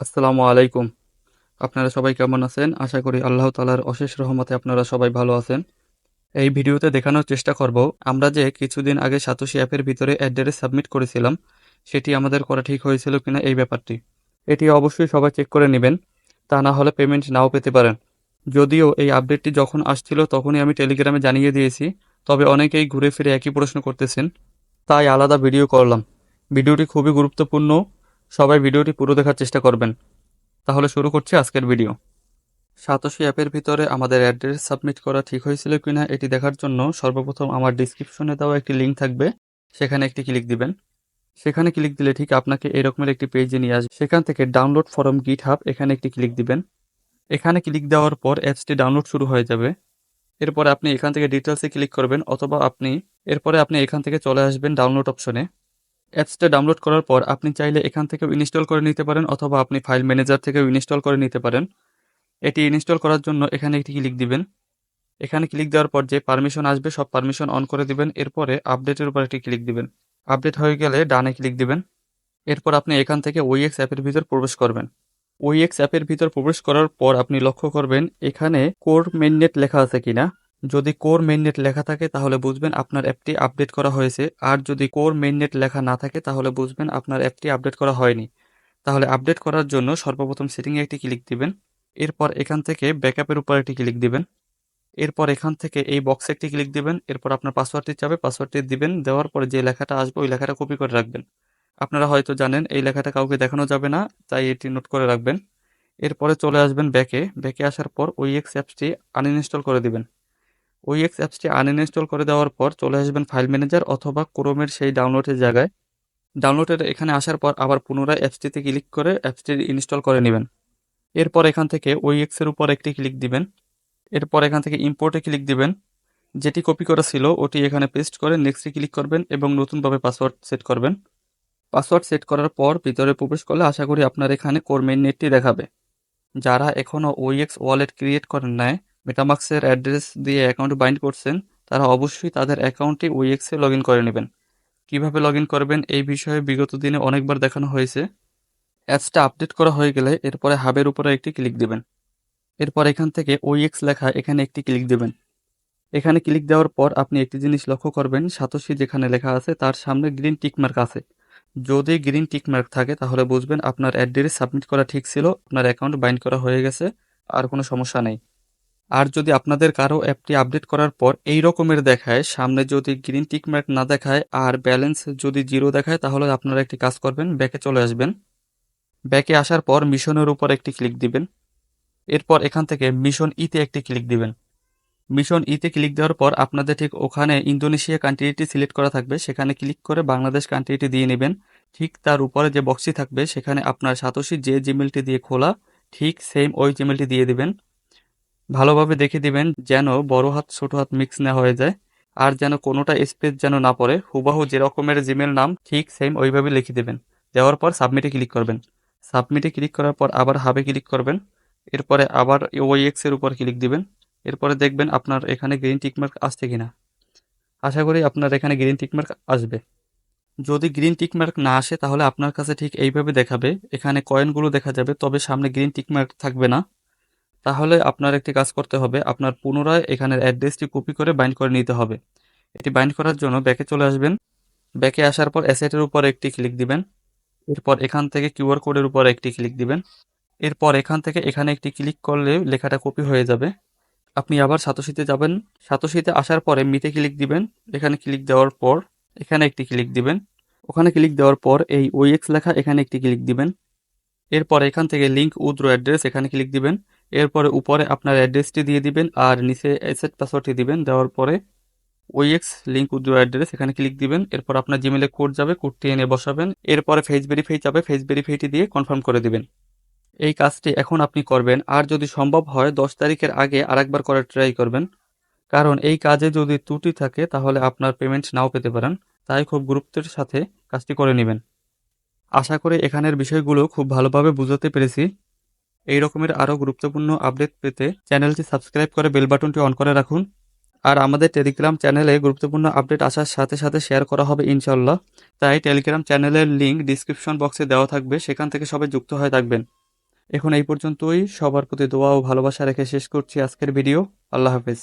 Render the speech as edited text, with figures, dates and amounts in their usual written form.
আসসালামু আলাইকুম। আপনারা সবাই কেমন আছেন? আশা করি আল্লাহ তাআলার অশেষ রহমতে আপনারা সবাই ভালো আছেন। এই ভিডিওতে দেখানোর চেষ্টা করব আমরা যে কিছুদিন আগে সাতোশি অ্যাপের ভিতরে অ্যাড্রেস সাবমিট করেছিলাম সেটি আমাদের করা ঠিক হয়েছিল কিনা এই ব্যাপারটি। এটি অবশ্যই সবাই চেক করে নেবেন, তা না হলে পেমেন্ট নাও পেতে পারেন। যদিও এই আপডেটটি যখন আসছিল তখনই আমি টেলিগ্রামে জানিয়ে দিয়েছি, তবে অনেকেই ঘুরে ফিরে একই প্রশ্ন করতেছেন, তাই আলাদা ভিডিও করলাম। ভিডিওটি খুবই গুরুত্বপূর্ণ, সবাই ভিডিওটি পুরো দেখার চেষ্টা করবেন। তাহলে শুরু করছি আজকের ভিডিও। সাতোশি অ্যাপের ভিতরে আমাদের অ্যাড্রেস সাবমিট করা ঠিক হয়েছিল কিনা এটি দেখার জন্য সর্বপ্রথম আমার ডিসক্রিপশনে দেওয়া একটি লিঙ্ক থাকবে, সেখানে একটি ক্লিক দিবেন। সেখানে ক্লিক দিলে ঠিক আপনাকে এরকমের একটি পেজে নিয়ে আসবে। সেখান থেকে ডাউনলোড ফরম গিটহাব এখানে একটি ক্লিক দিবেন। এখানে ক্লিক দেওয়ার পর অ্যাপসটি ডাউনলোড শুরু হয়ে যাবে। এরপরে আপনি এখান থেকে ডিটেলসে ক্লিক করবেন, অথবা আপনি এখান থেকে চলে আসবেন ডাউনলোড অপশনে। অ্যাপসটা ডাউনলোড করার পর আপনি চাইলে এখান থেকেও ইনস্টল করে নিতে পারেন, অথবা আপনি ফাইল ম্যানেজার থেকেও ইনস্টল করে নিতে পারেন। এটি ইনস্টল করার জন্য এখানে একটি ক্লিক দিবেন। এখানে ক্লিক দেওয়ার পর যে পারমিশন আসবে সব পারমিশন অন করে দিবেন। এরপরে আপডেটের উপর একটি ক্লিক দিবেন। আপডেট হয়ে গেলে ডানে ক্লিক দিবেন। এরপর আপনি এখান থেকে ওইএক্স অ্যাপের ভিতর প্রবেশ করবেন। ওইএক্স অ্যাপের ভিতর প্রবেশ করার পর আপনি লক্ষ্য করবেন এখানে কোর মেইননেট লেখা আছে কিনা। যদি কোর মেইননেট লেখা থাকে তাহলে বুঝবেন আপনার অ্যাপটি আপডেট করা হয়েছে, আর যদি কোর মেইননেট লেখা না থাকে তাহলে বুঝবেন আপনার অ্যাপটি আপডেট করা হয়নি। তাহলে আপডেট করার জন্য সর্বপ্রথম সেটিংয়ে একটি ক্লিক দিবেন। এরপর এখান থেকে ব্যাকআপের উপর একটি ক্লিক দিবেন। এরপর এখান থেকে এই বক্সে একটি ক্লিক দিবেন। এরপর আপনার পাসওয়ার্ডটি চাবে, পাসওয়ার্ডটি দিবেন। দেওয়ার পরে যে লেখাটা আসবে ওই লেখাটা কপি করে রাখবেন। আপনারা হয়তো জানেন এই লেখাটা কাউকে দেখানো যাবে না, তাই এটি নোট করে রাখবেন। এরপরে চলে আসবেন ব্যাকে আসার পর ওইএক্স অ্যাপসটি আনইনস্টল করে দিবেন। ওইএক্স অ্যাপসটি আনইনস্টল করে দেওয়ার পর চলে আসবেন ফাইল ম্যানেজার অথবা ক্রোমের সেই ডাউনলোডের জায়গায়। ডাউনলোডের এখানে আসার পর আবার পুনরায় অ্যাপসটিতে ক্লিক করে অ্যাপসটি ইনস্টল করে নেবেন। এরপর এখান থেকে ওইএক্স এর উপর একটি ক্লিক দিবেন। এরপর এখান থেকে ইম্পোর্টে ক্লিক দিবেন। যেটি কপি করা ছিল ওটি এখানে পেস্ট করে নেক্সটে ক্লিক করবেন এবং নতুনভাবে পাসওয়ার্ড সেট করবেন। পাসওয়ার্ড সেট করার পর ভিতরে প্রবেশ করলে আশা করি আপনার এখানে কোর মেইননেটটি দেখাবে। যারা এখনও ওইএক্স ওয়ালেট ক্রিয়েট করেন নাই, মেটামাক্সের অ্যাড্রেস দিয়ে অ্যাকাউন্ট বাইন্ড করছেন, তারা অবশ্যই তাদের অ্যাকাউন্টটি ওইএক্সে লগ ইন করে নেবেন। কীভাবে লগ ইন করবেন এই বিষয়ে বিগত দিনে অনেকবার দেখানো হয়েছে। অ্যাপসটা আপডেট করা হয়ে গেলে এরপরে হাবের উপরে একটি ক্লিক দিবেন। এরপর এখান থেকে ওইএক্স লেখা এখানে একটি ক্লিক দিবেন। এখানে ক্লিক দেওয়ার পর আপনি একটি জিনিস লক্ষ্য করবেন, সাতোশি যেখানে লেখা আছে তার সামনে গ্রিন টিকমার্ক আছে। যদি গ্রিন টিকমার্ক থাকে তাহলে বুঝবেন আপনার অ্যাড্রেস সাবমিট করা ঠিক ছিল, আপনার অ্যাকাউন্ট বাইন্ড করা হয়ে গেছে, আর কোনো সমস্যা নেই। আর যদি আপনাদের কারো অ্যাপটি আপডেট করার পর এই রকমের দেখায়, সামনে যদি গ্রিন টিকমার্ক না দেখায় আর ব্যালেন্স যদি জিরো দেখায়, তাহলে আপনারা একটি কাজ করবেন, ব্যাকে চলে আসবেন। ব্যাকে আসার পর মিশনের উপর একটি ক্লিক দিবেন। এরপর এখান থেকে মিশন ইতে একটি ক্লিক দিবেন। মিশন ইতে ক্লিক দেওয়ার পর আপনাদের ঠিক ওখানে ইন্দোনেশিয়া কান্ট্রিটি সিলেক্ট করা থাকবে, সেখানে ক্লিক করে বাংলাদেশ কান্ট্রিটি দিয়ে নেবেন। ঠিক তার উপরে যে বক্সটি থাকবে সেখানে আপনার সাতোশি যে জিমেলটি দিয়ে খোলা ঠিক সেম ওই জিমেলটি দিয়ে দিবেন। ভালোভাবে দেখে দিবেন যেন বড় হাত ছোট হাত মিক্স না হয়ে যায়, আর যেন কোনোটা স্পেস যেন না পড়ে। হুবাহু যে রকমের জিমেল নাম ঠিক সেম ওইভাবে লিখে দেবেন। দেওয়ার পর সাবমিটে ক্লিক করবেন। সাবমিটে ক্লিক করার পর আবার হাবে ক্লিক করবেন। এরপরে আবার ওএক্স এর উপর ক্লিক দিবেন। এরপরে দেখবেন আপনার এখানে গ্রিন টিকমার্ক আসছে কিনা। আশা করি আপনার এখানে গ্রিন টিকমার্ক আসবে। যদি গ্রিন টিকমার্ক না আসে তাহলে আপনার কাছে ঠিক এইভাবে দেখাবে, এখানে কয়েনগুলো দেখা যাবে, তবে সামনে গ্রিন টিকমার্ক থাকবে না। তাহলে আপনার একটি কাজ করতে হবে, আপনার পুনরায় এখানের অ্যাড্রেসটি কপি করে বাইন্ড করে নিতে হবে। এটি বাইন্ড করার জন্য ব্যাকে চলে আসবেন। ব্যাকে আসার পর অ্যাসেটের উপর একটি ক্লিক দিবেন। এরপর এখান থেকে কিউআর কোডের উপর একটি ক্লিক দিবেন। এরপর এখান থেকে এখানে একটি ক্লিক করলে লেখাটা কপি হয়ে যাবে। আপনি আবার সাতোশিতে যাবেন। সাতোশিতে আসার পরে মিতে ক্লিক দিবেন। এখানে ক্লিক দেওয়ার পর এখানে একটি ক্লিক দিবেন। ওখানে ক্লিক দেওয়ার পর এই ওএক্স লেখা এখানে একটি ক্লিক দিবেন। এরপর এখান থেকে লিঙ্ক উইথড্র অ্যাড্রেস এখানে ক্লিক দিবেন। এরপরে উপরে আপনার অ্যাড্রেসটি দিয়ে দিবেন আর নিচে অ্যাসেট পাসওয়ার্ডটি দিবেন। দেওয়ার পরে ওএক্স লিঙ্ক উইথড্র অ্যাড্রেস এখানে ক্লিক দিবেন। এরপর আপনার জিমেলে কোড যাবে, কোডটি এনে বসাবেন। এরপরে ফেস ভেরিফাই যাবে, ফেস ভেরিফাইটি দিয়ে কনফার্ম করে দিবেন। এই কাজটি এখন আপনি করবেন, আর যদি সম্ভব হয় 10 তারিখের আগে আরেকবার করার ট্রাই করবেন, কারণ এই কাজে যদি ত্রুটি থাকে তাহলে আপনার পেমেন্ট নাও পেতে পারেন। তাই খুব গুরুত্বের সাথে কাজটি করে নেবেন। আশা করি এখানের বিষয়গুলো খুব ভালোভাবে বুঝাতে পেরেছি। এই রকমের আরও গুরুত্বপূর্ণ আপডেট পেতে চ্যানেলটি সাবস্ক্রাইব করে বেল বাটনটি অন করে রাখুন। আর আমাদের টেলিগ্রাম চ্যানেলে গুরুত্বপূর্ণ আপডেট আসার সাথে সাথে শেয়ার করা হবে ইনশাল্লাহ। তাই টেলিগ্রাম চ্যানেলের লিঙ্ক ডিসক্রিপশন বক্সে দেওয়া থাকবে, সেখান থেকে সবাই যুক্ত হয়ে থাকবেন। এখন এই পর্যন্তই, সবার প্রতি দোয়া ও ভালোবাসা রেখে শেষ করছি আজকের ভিডিও। আল্লাহ হাফেজ।